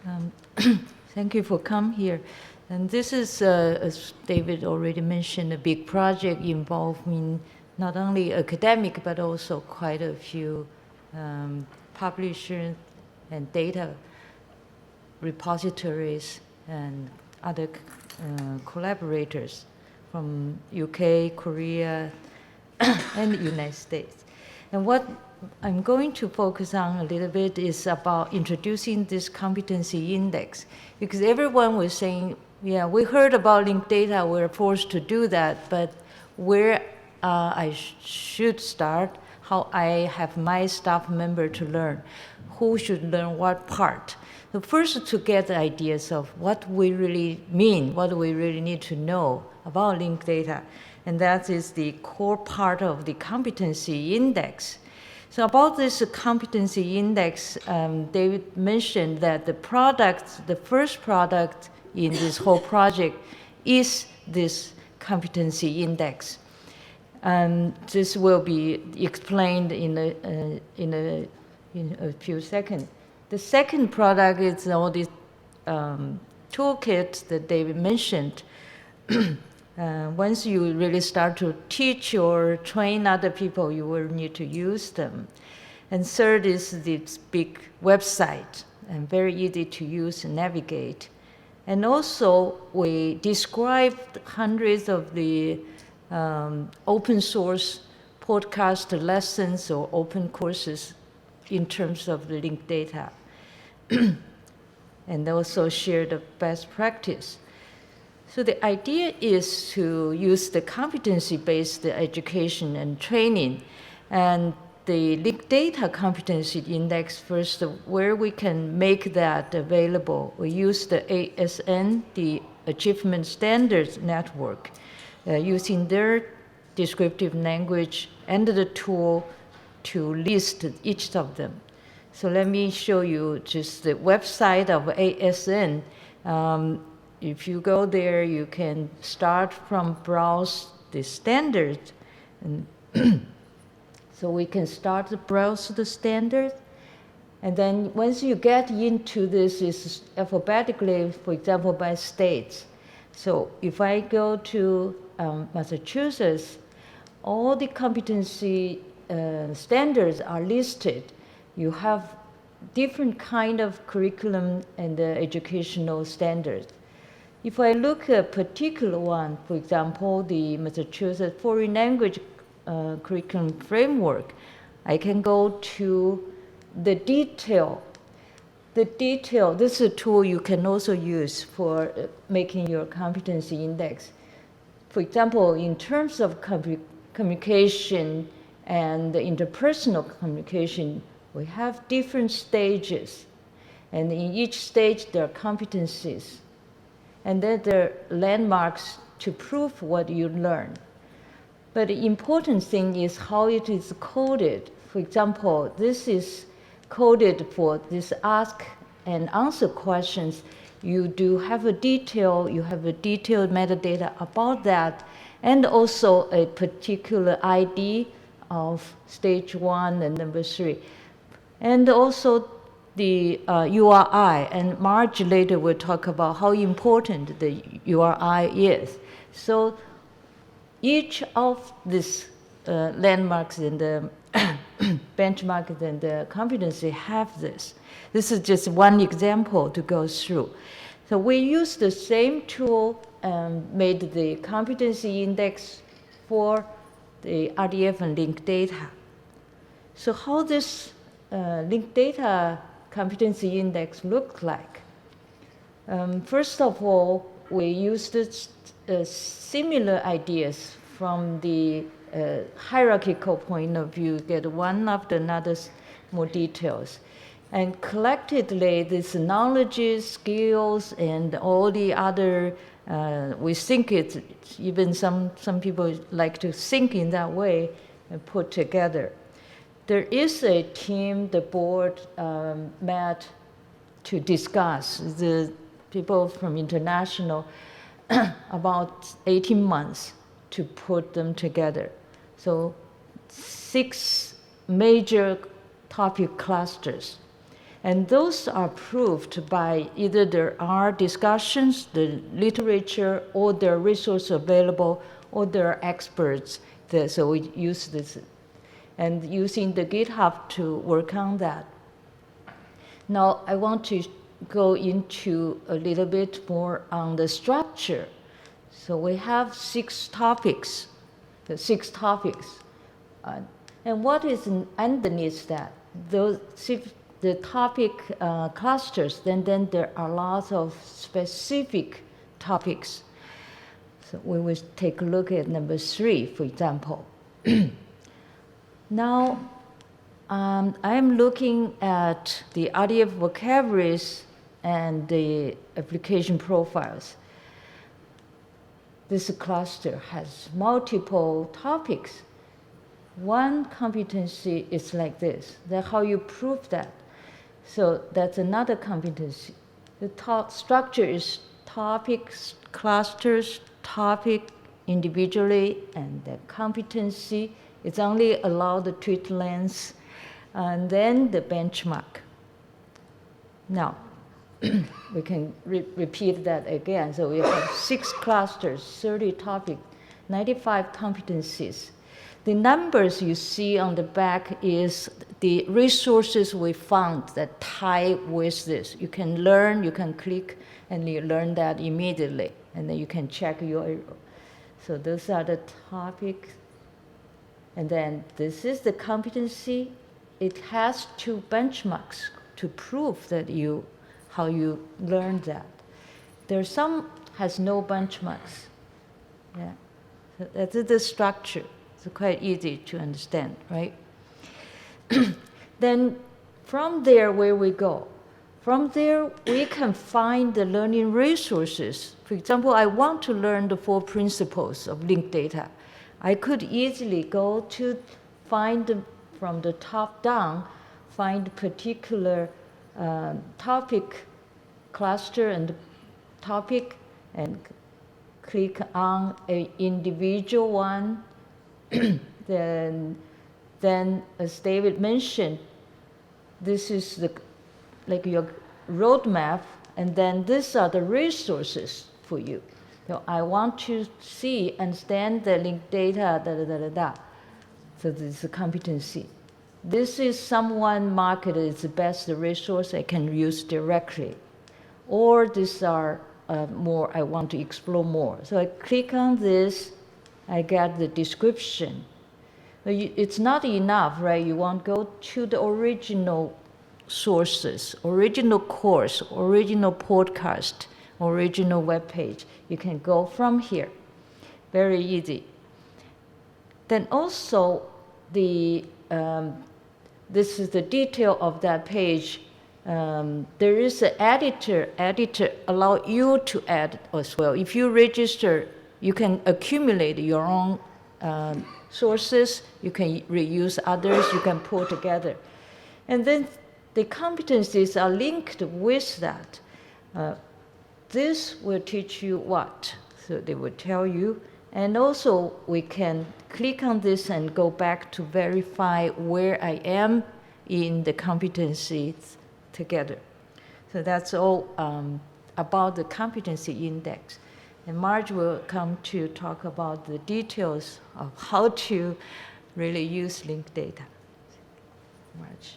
Um, Thank you for coming here. And this is, as David already mentioned, a big project involving not only academic, but also quite a few publishers and data repositories and other collaborators from UK, Korea, and the United States. And what I'm going to focus on a little bit is about introducing this competency index, because everyone was saying, yeah, we heard about linked data, we're forced to do that, but where I should start, how I have my staff member to learn, who should learn what part. So first, to get the ideas of what we really mean, what we really need to know about linked data, and that is the core part of the competency index. So about this competency index, David mentioned that the first product in this whole project is this competency index. This will be explained in a few seconds. The second product is all these toolkits that David mentioned. Once you really start to teach or train other people, you will need to use them. And third is this big website, and very easy to use and navigate. And also, we described hundreds of the open source podcast lessons or open courses in terms of the linked data. And also share the best practice. So the idea is to use the competency-based education and training, and the linked data competency index first, where we can make that available. We use the ASN, the Achievement Standards Network, using their descriptive language and the tool to list each of them. So let me show you just the website of ASN. If you go there, you can start from browse the standard. And so we can start to browse the standard. And then once you get into this, it's alphabetically, for example, by states. So if I go to Massachusetts, all the competency standards are listed. You have different kind of curriculum and educational standards. If I look at a particular one, for example, the Massachusetts Foreign Language Curriculum Framework, I can go to the detail. The detail, this is a tool you can also use for making your competency index. For example, in terms of communication and interpersonal communication, we have different stages. And in each stage, there are competencies. And then there are landmarks to prove what you learn. But the important thing is how it is coded. For example, this is coded for this ask and answer questions. You do have a detail, you have a detailed metadata about that, and also a particular ID of stage 1 and number 3. And also the URI, and Marge later will talk about how important the URI is. So each of these landmarks and the benchmarks and the competency have this. This is just one example to go through. So we use the same tool and made the competency index for the RDF and linked data. So how this linked data competency index look like? First of all, we used similar ideas from the hierarchical point of view, get one after another more details. And collectively, these knowledges, skills, and all the other, we think it's even some people like to think in that way and put together. There is a team, the board met to discuss, the people from international, about 18 months to put them together. So 6 major topic clusters. And those are proved by either there are discussions, the literature, or there are resources available, or there are experts. So we use this, and using the GitHub to work on that. Now I want to go into a little bit more on the structure. So we have 6 topics, the 6 topics. And what is underneath that? The topic clusters, then there are lots of specific topics. So we will take a look at number 3, for example. Now, I'm looking at the RDF vocabularies and the application profiles. This cluster has multiple topics. One competency is like this. That's how you prove that. So that's another competency. The structure is topics, clusters, topic individually, and the competency is only allowed the tweet length, and then the benchmark. Now, we can repeat that again. So we have 6 clusters, 30 topics, 95 competencies. The numbers you see on the back is the resources we found that tie with this. You can learn, you can click, and you learn that immediately. And then you can check your, so those are the topics. And then this is the competency. It has 2 benchmarks to prove that how you learned that. There's some has no benchmarks. Yeah, so that's the structure. It's quite easy to understand, right? Then from there, where we go? From there, we can find the learning resources. For example, I want to learn the 4 principles of linked data. I could easily go to find from the top down, find particular topic cluster and topic, and click on an individual one. Then, as David mentioned, this is like your roadmap, and then these are the resources for you. So I want to understand the linked data, So this is a competency. This is someone marked as the best resource I can use directly. Or these are more, I want to explore more. So I click on this, I get the description. But it's not enough, right? You want to go to the original sources, original course, original podcast, original web page. You can go from here. Very easy. Then also, this is the detail of that page. There is an editor. Editor allow you to add as well. If you register, you can accumulate your own sources. You can reuse others. You can pull together. And then the competencies are linked with that. This will teach you what? So they will tell you. And also, we can click on this and go back to verify where I am in the competencies together. So that's all about the competency index. And Marge will come to talk about the details of how to really use linked data. Marge.